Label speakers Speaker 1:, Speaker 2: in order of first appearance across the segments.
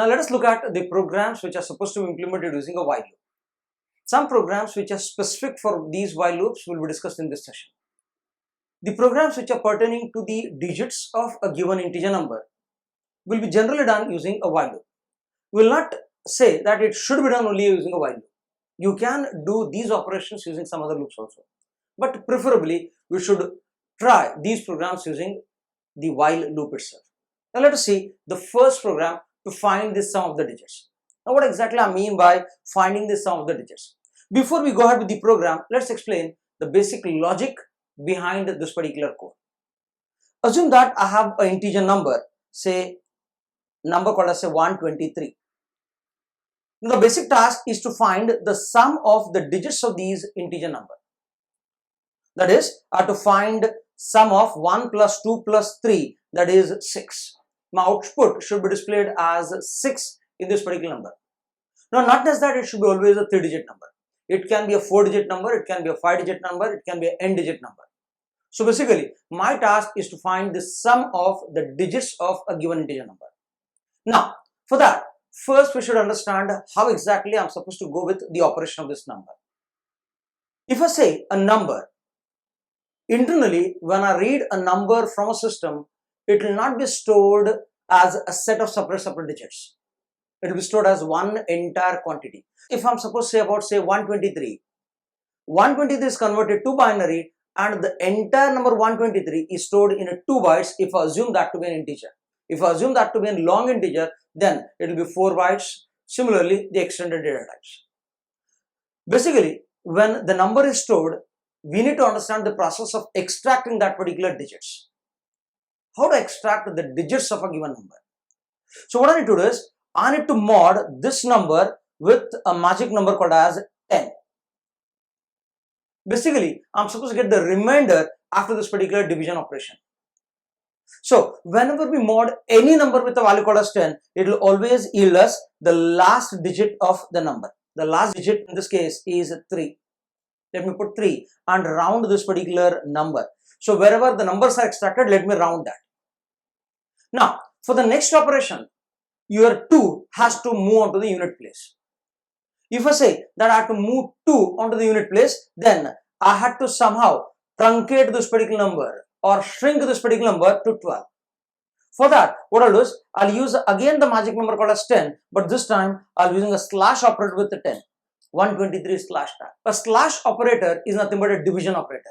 Speaker 1: Now let us look at the programs which are supposed to be implemented using a while loop. Some programs which are specific for these while loops will be discussed in this session. The programs which are pertaining to the digits of a given integer number will be generally done using a while loop. We will not say that it should be done only using a while loop. You can do these operations using some other loops also, but preferably we should try these programs using the while loop itself. Now let us see the first program to find the sum of the digits. Now what exactly I mean by finding the sum of the digits? Before we go ahead with the program, let's explain the basic logic behind this particular code. Assume that I have an integer number, say number called as 123. Now the basic task is to find the sum of the digits of these integer number. That is, I have to find sum of 1 plus 2 plus 3, that is 6. My output should be displayed as 6 in this particular number. Now not just that it should be always a 3-digit number. It can be a 4-digit number, it can be a 5-digit number, it can be an n-digit number. So basically, my task is to find the sum of the digits of a given integer number. Now, for that, first we should understand how exactly I'm supposed to go with the operation of this number. If I say a number, internally, when I read a number from a system, it will not be stored as a set of separate digits. It will be stored as one entire quantity. If I'm supposed to say about 123, 123 is converted to binary and the entire number 123 is stored in 2 bytes if I assume that to be an integer. If I assume that to be a long integer, then it will be 4 bytes. Similarly, the extended data types. Basically, when the number is stored, we need to understand the process of extracting that particular digits. How to extract the digits of a given number? So what I need to do is, I need to mod this number with a magic number called as 10. Basically, I'm supposed to get the remainder after this particular division operation. So whenever we mod any number with a value called as 10, it will always yield us the last digit of the number. The last digit in this case is 3. Let me put 3 and round this particular number. So wherever the numbers are extracted, let me round that. Now, for the next operation, your 2 has to move on to the unit place. If I say that I have to move 2 onto the unit place, then I had to somehow truncate this particular number or shrink this particular number to 12. For that, what I'll do is, I'll use again the magic number called as 10, but this time I'll be using a slash operator with the 10. 123 slash tag. A slash operator is nothing but a division operator.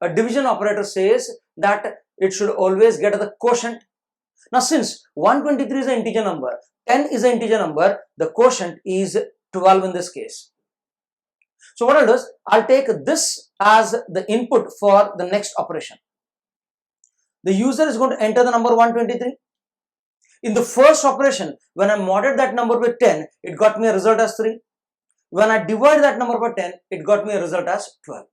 Speaker 1: A division operator says that it should always get the quotient. Now since 123 is an integer number, 10 is an integer number, the quotient is 12 in this case. So what I'll do is, I'll take this as the input for the next operation. The user is going to enter the number 123. In the first operation, when I modded that number with 10, it got me a result as 3. When I divide that number by 10, it got me a result as 12.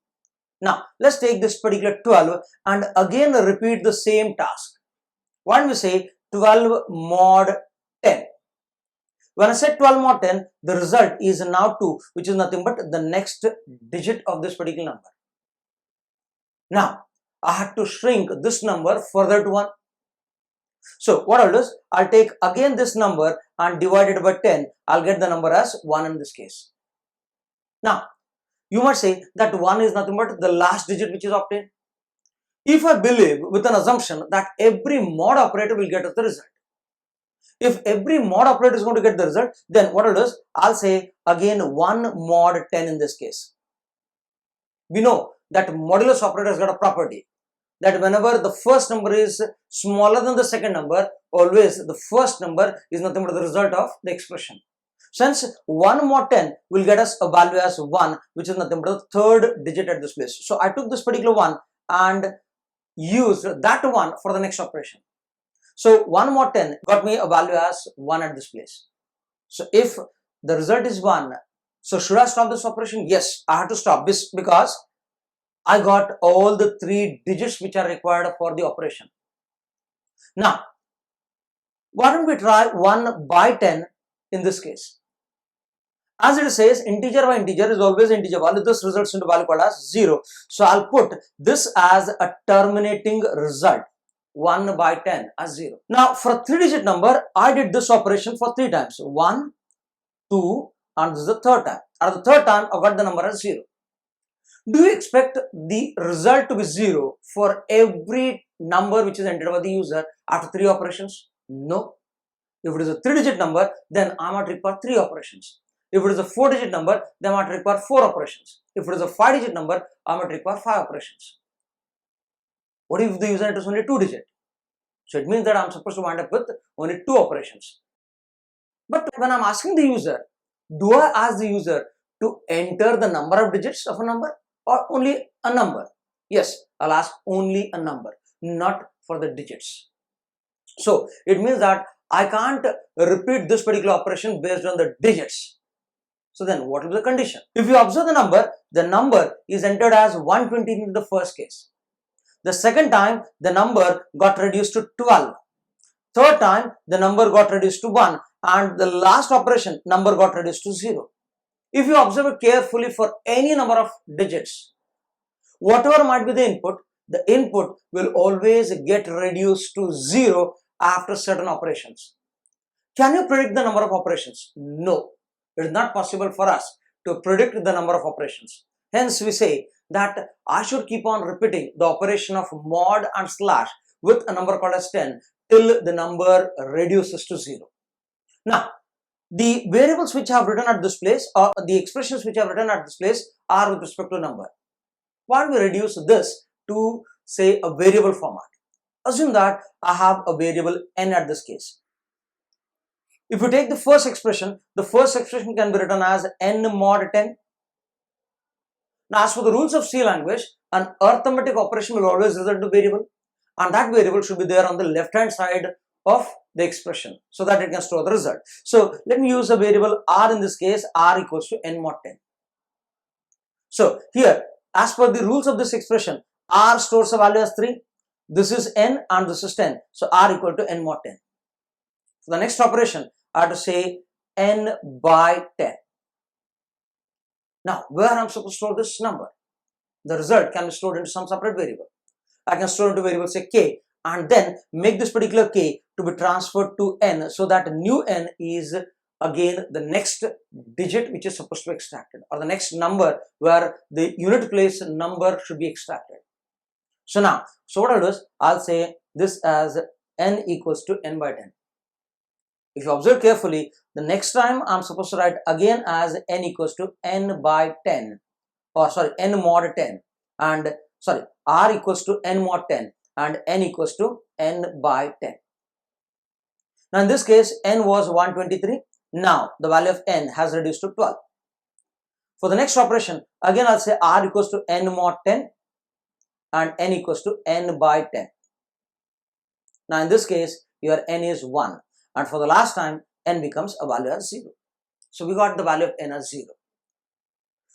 Speaker 1: Now, let's take this particular 12 and again repeat the same task. Why don't we say 12 mod 10? When I said 12 mod 10, the result is now 2, which is nothing but the next digit of this particular number. Now, I had to shrink this number further to 1. So, what I'll do is, I'll take again this number and divide it by 10. I'll get the number as 1 in this case. Now, you might say that 1 is nothing but the last digit which is obtained. If I believe with an assumption that every mod operator will get us the result. If every mod operator is going to get the result, then what I'll do is, I'll say again 1 mod 10 in this case. We know that modulus operator has got a property that whenever the first number is smaller than the second number, always the first number is nothing but the result of the expression. Since 1 mod 10 will get us a value as 1, which is nothing but the third digit at this place. So I took this particular 1 and used that 1 for the next operation. So 1 mod 10 got me a value as 1 at this place. So if the result is 1, so should I stop this operation? Yes, I have to stop this because I got all the 3 digits which are required for the operation. Now, why don't we try 1 by 10 in this case? As it says, integer by integer is always integer value. This results into value called as 0. So I'll put this as a terminating result. 1 by 10 as 0. Now for a 3-digit number, I did this operation for 3 times. 1, 2, and this is the third time. At the third time, I got the number as 0. Do you expect the result to be 0 for every number which is entered by the user after 3 operations? No. If it is a 3-digit number, then I might require 3 operations. If it is a 4-digit number, then I might require 4 operations. If it is a 5-digit number, I might require 5 operations. What if the user enters only 2-digit? So it means that I'm supposed to wind up with only 2 operations. But when I'm asking the user, do I ask the user to enter the number of digits of a number or only a number? Yes, I'll ask only a number, not for the digits. So it means that I can't repeat this particular operation based on the digits. So then what will be the condition? If you observe the number is entered as 120 in the first case. The second time, the number got reduced to 12. Third time, the number got reduced to 1. And the last operation, number got reduced to 0. If you observe it carefully for any number of digits, whatever might be the input will always get reduced to 0 after certain operations. Can you predict the number of operations? No. It is not possible for us to predict the number of operations. Hence, we say that I should keep on repeating the operation of mod and slash with a number called as 10 till the number reduces to 0. Now, the variables which I have written at this place or the expressions which I have written at this place are with respect to number. Why don't we reduce this to say a variable format? Assume that I have a variable n at this case. If you take the first expression can be written as n mod 10. Now, as for the rules of C language, an arithmetic operation will always result in a variable, and that variable should be there on the left hand side of the expression so that it can store the result. So let me use a variable r in this case, r equals to n mod 10. So here, as per the rules of this expression, r stores a value as 3. This is n and this is 10. So r equal to n mod 10. For the next operation, I have to say n by 10. Now, where I am supposed to store this number? The result can be stored into some separate variable. I can store into variable say k and then make this particular k to be transferred to n so that new n is again the next digit which is supposed to be extracted, or the next number where the unit place number should be extracted. So now, what I'll do is I'll say this as n equals to n by 10. If you observe carefully, the next time I'm supposed to write again as n equals to n by 10, or sorry, n mod 10, and sorry, r equals to n mod 10 and n equals to n by 10. Now in this case, n was 123. Now the value of n has reduced to 12. For the next operation, again I'll say r equals to n mod 10 and n equals to n by 10. Now in this case, your n is 1. And for the last time, n becomes a value as 0. So we got the value of n as 0.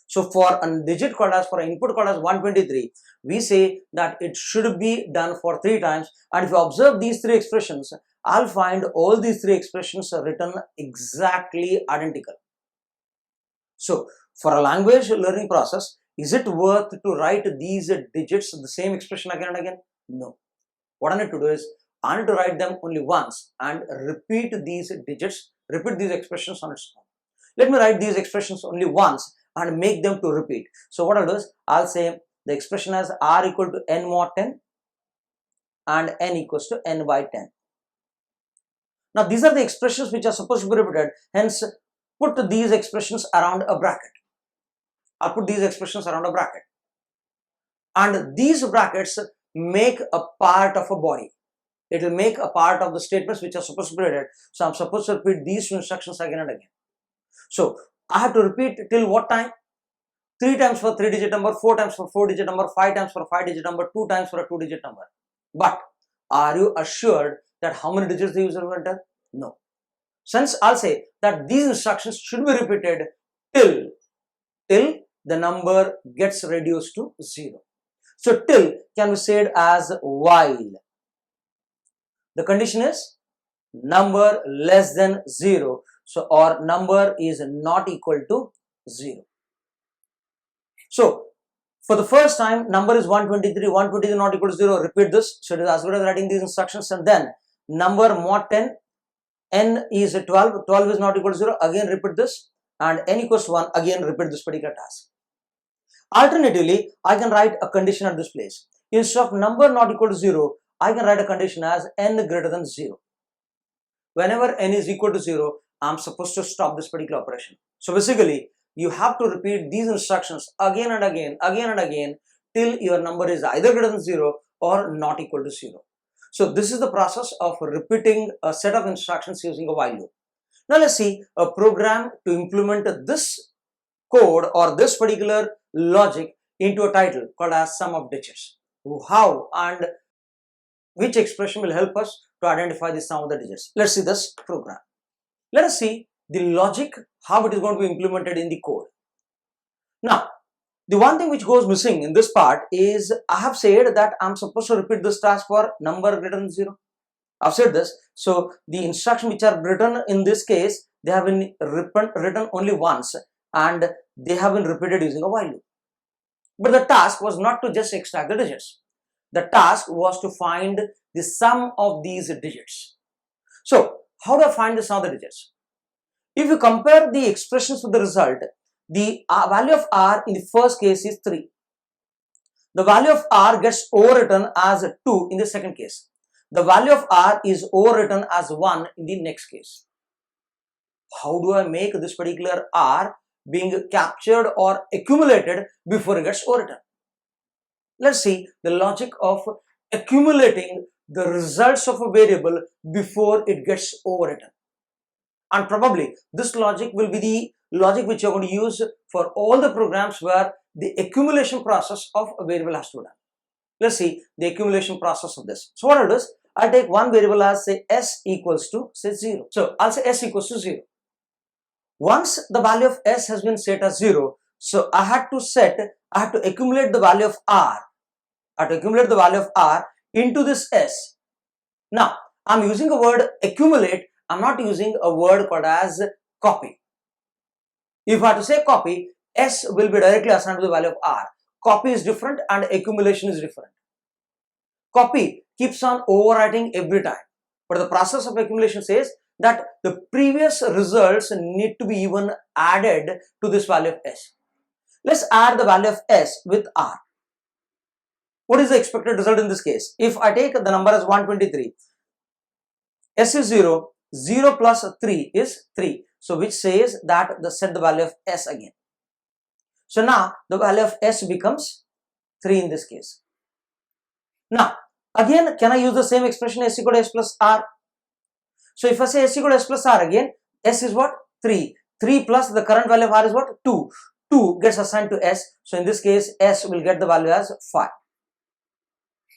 Speaker 1: So for a digit called as, for an input called as 123, we say that it should be done for 3 times. And if you observe these 3 expressions, I'll find all these 3 expressions are written exactly identical. So for a language learning process, is it worth to write these digits, the same expression again and again? No. What I need to do is, I need to write them only once and repeat these digits, repeat these expressions on its own. Let me write these expressions only once and make them to repeat. So what I'll do is, I'll say the expression as r equal to n mod 10 and n equals to n by 10. Now these are the expressions which are supposed to be repeated, hence put these expressions around a bracket. I'll put these expressions around a bracket. And these brackets make a part of a body. It will make a part of the statements which are supposed to be repeated. So I'm supposed to repeat these 2 instructions again and again. So I have to repeat till what time? 3 times for 3-digit number, 4 times for 4-digit number, 5 times for a 5-digit number, 2 times for a 2-digit number. But are you assured that how many digits the user will enter? No. Since I'll say that these instructions should be repeated till the number gets reduced to 0. So till can be said as while. The condition is number less than 0. So, or number is not equal to 0. So, For the first time, number is 123, 123 not equal to 0, repeat this. So it is as good as writing these instructions. And then number mod 10, n is 12, 12 is not equal to 0, again repeat this. And n equals to 1, again repeat this particular task. Alternatively, I can write a condition at this place. Instead of number not equal to 0, I can write a condition as n greater than 0. Whenever n is equal to 0, I am supposed to stop this particular operation. So basically, you have to repeat these instructions again and again till your number is either greater than 0 or not equal to 0. So this is the process of repeating a set of instructions using a while loop. Now let's see a program to implement this code or this particular logic into a title called as sum of digits. How and which expression will help us to identify the sum of the digits. Let's see this program. Let us see the logic, how it is going to be implemented in the code. Now, the one thing which goes missing in this part is I have said that I'm supposed to repeat this task for number greater than 0. I've said this. So the instruction which are written in this case, they have been written only once and they have been repeated using a while loop. But the task was not to just extract the digits. The task was to find the sum of these digits. So how do I find the sum of the digits? If you compare the expressions with the result, the value of r in the first case is 3. The value of r gets overwritten as 2 in the second case. The value of r is overwritten as 1 in the next case. How do I make this particular r being captured or accumulated before it gets overwritten? Let's see the logic of accumulating the results of a variable before it gets overwritten. And probably this logic will be the logic which you're going to use for all the programs where the accumulation process of a variable has to be done. Let's see the accumulation process of this. So what I'll do is I'll take one variable as say s equals to say 0. So I'll say s equals to 0. Once the value of s has been set as 0, so I had to accumulate the value of r. I have to accumulate the value of r into this s. Now I'm using a word accumulate. I'm not using a word called as copy. If I have to say copy, s will be directly assigned to the value of r. Copy is different and accumulation is different. Copy keeps on overwriting every time. But the process of accumulation says that the previous results need to be even added to this value of s. Let's add the value of s with r. What is the expected result in this case? If I take the number as 123, s is 0, 0 plus 3 is 3. So which says that set the value of s again. So now the value of s becomes 3 in this case. Now again, can I use the same expression s equal to s plus r? So if I say s equal to s plus r again, s is what? 3. 3 plus the current value of r is what? 2. 2 gets assigned to s. So in this case, s will get the value as 5.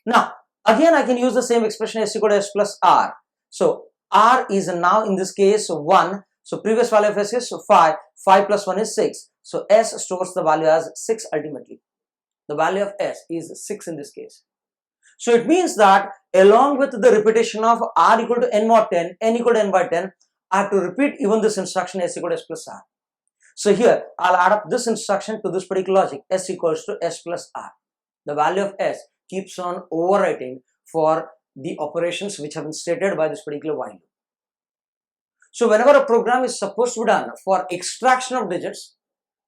Speaker 1: Now again, I can use the same expression s equal to s plus r. So r is now in this case 1. So previous value of s is 5. 5 plus 1 is 6. So s stores the value as 6 ultimately. The value of s is 6 in this case. So it means that along with the repetition of r equal to n mod 10, n equal to n by 10, I have to repeat even this instruction s equal to s plus r. So here I'll add up this instruction to this particular logic, s equals to s plus r. The value of s keeps on overwriting for the operations which have been stated by this particular while loop. So whenever a program is supposed to be done for extraction of digits,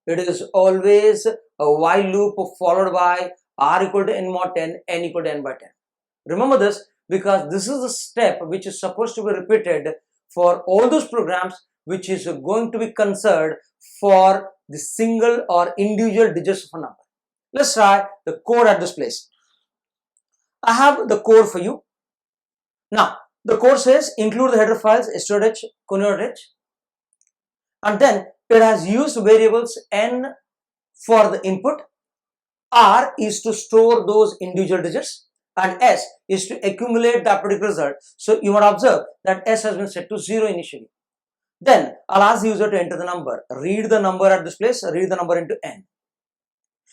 Speaker 1: it is always a while loop followed by r equal to n mod 10, n equal to n by 10. Remember this because this is the step which is supposed to be repeated for all those programs which is going to be considered for the single or individual digits of a number. Let's try the code at this place. I have the code for you. Now the code says include the header files std.h, conio.h, and then it has used variables n for the input, r is to store those individual digits, and s is to accumulate that particular result. So you want to observe that s has been set to 0 initially. Then I'll ask the user to enter the number. Read the number at this place, read the number into n.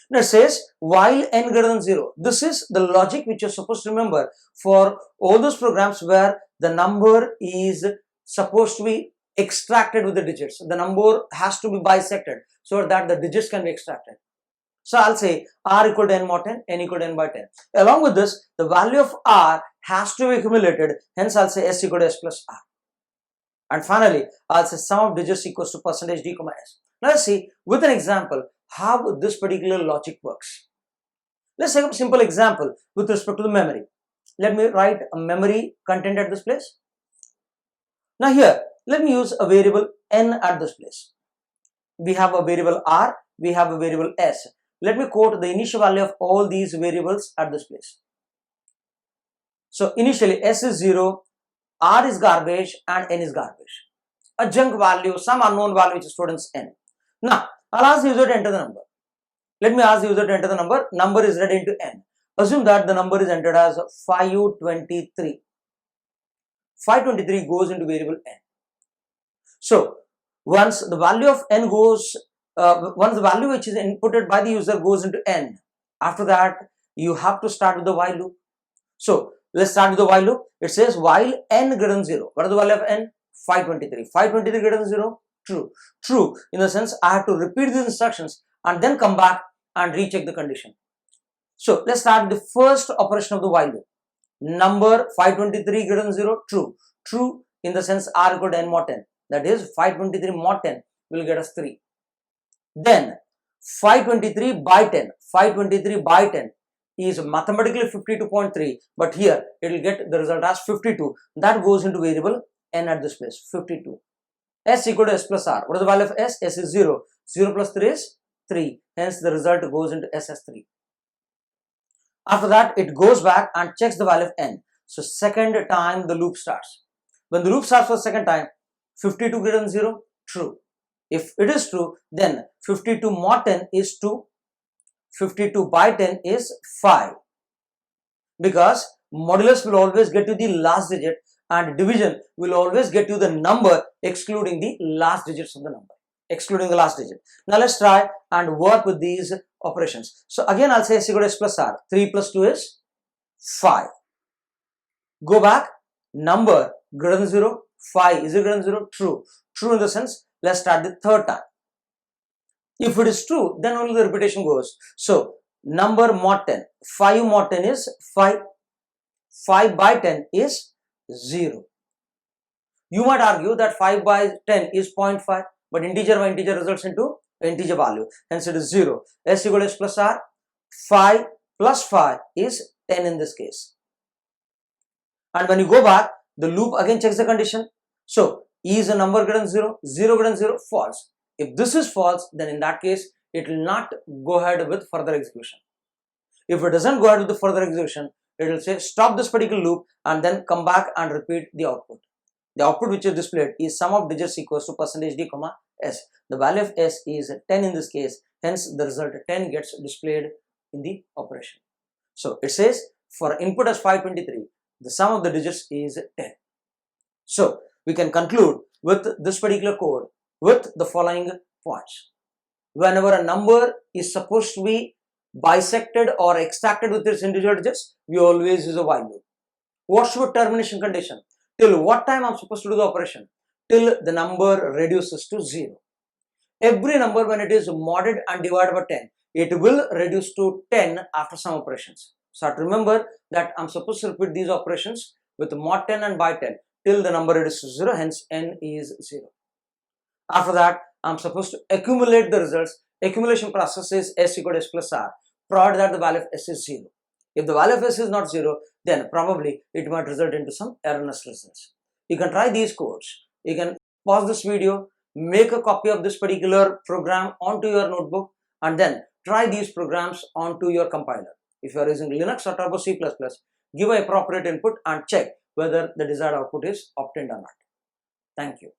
Speaker 1: Now it says while n greater than 0. This is the logic which you're supposed to remember for all those programs where the number is supposed to be extracted with the digits. The number has to be bisected so that the digits can be extracted. So I'll say r equal to n mod 10, n equal to n by 10. Along with this, the value of r has to be accumulated. Hence, I'll say s equal to s plus r. And finally, I'll say sum of digits equals to percentage d comma s. Now let's see with an example how this particular logic works. Let's take a simple example with respect to the memory. Let me write a memory content at this place. Now here, let me use a variable n at this place. We have a variable r, we have a variable s. Let me quote the initial value of all these variables at this place. So initially s is 0, r is garbage and n is garbage. A junk value, some unknown value which is stored in n. Now, I'll ask the user to enter the number. Let me ask the user to enter the number. Number is read into n. Assume that the number is entered as 523. 523 goes into variable n. So, once the value of n goes, once the value which is inputted by the user goes into n, after that you have to start with the while loop. So, let's start with the while loop. It says while n greater than 0. What is the value of n? 523. 523 greater than 0? True. True in the sense I have to repeat these instructions and then come back and recheck the condition. So let's start with the first operation of the while loop. Number 523 greater than 0? True. True in the sense r equal to n mod 10. That is 523 mod 10 will get us 3. Then 523 by 10. 523 by 10 is mathematically 52.3, but here it will get the result as 52. That goes into variable n at this place, 52. S equal to s plus r. What is the value of s? S is 0. 0 plus 3 is 3. Hence the result goes into s as 3. After that, it goes back and checks the value of n. So second time the loop starts. When the loop starts for the second time, 52 greater than 0? True. If it is true, then 52 mod 10 is 2. 52 by 10 is 5. Because modulus will always get you the last digit and division will always get you the number excluding the last digits of the number. Excluding the last digit. Now let's try and work with these operations. So again I'll say s equal to s plus r. 3 plus 2 is 5. Go back. Number greater than 0. 5 is it greater than 0? True. True in the sense let's start the third time. If it is true, then only the repetition goes. So number mod 10. 5 mod 10 is 5. 5 by 10 is 0. You might argue that 5 by 10 is 0.5, but integer by integer results into integer value. Hence it is 0. S equal to s plus r. 5 plus 5 is 10 in this case. And when you go back, the loop again checks the condition. So, is a number greater than 0? 0 greater than 0? False. If this is false, then in that case, it will not go ahead with further execution. If it doesn't go ahead with the further execution, it will say stop this particular loop and then come back and repeat the output. The output which is displayed is sum of digits equals to percentage d comma s. The value of s is 10 in this case. Hence, the result 10 gets displayed in the operation. So, it says for input as 523, the sum of the digits is 10. So, we can conclude with this particular code with the following points. Whenever a number is supposed to be bisected or extracted with its individual digits, we always use a while loop. What should be termination condition? Till what time I'm supposed to do the operation? Till the number reduces to 0. Every number when it is modded and divided by 10, it will reduce to 10 after some operations. So I have to remember that I'm supposed to repeat these operations with mod 10 and by 10 till the number reduces to 0, hence n is 0. After that, I'm supposed to accumulate the results. Accumulation process is s equal to s plus r, provided that the value of s is 0. If the value of s is not 0, then probably it might result into some erroneous results. You can try these codes. You can pause this video, make a copy of this particular program onto your notebook, and then try these programs onto your compiler. If you are using Linux or Turbo C++, give an appropriate input and check whether the desired output is obtained or not. Thank you.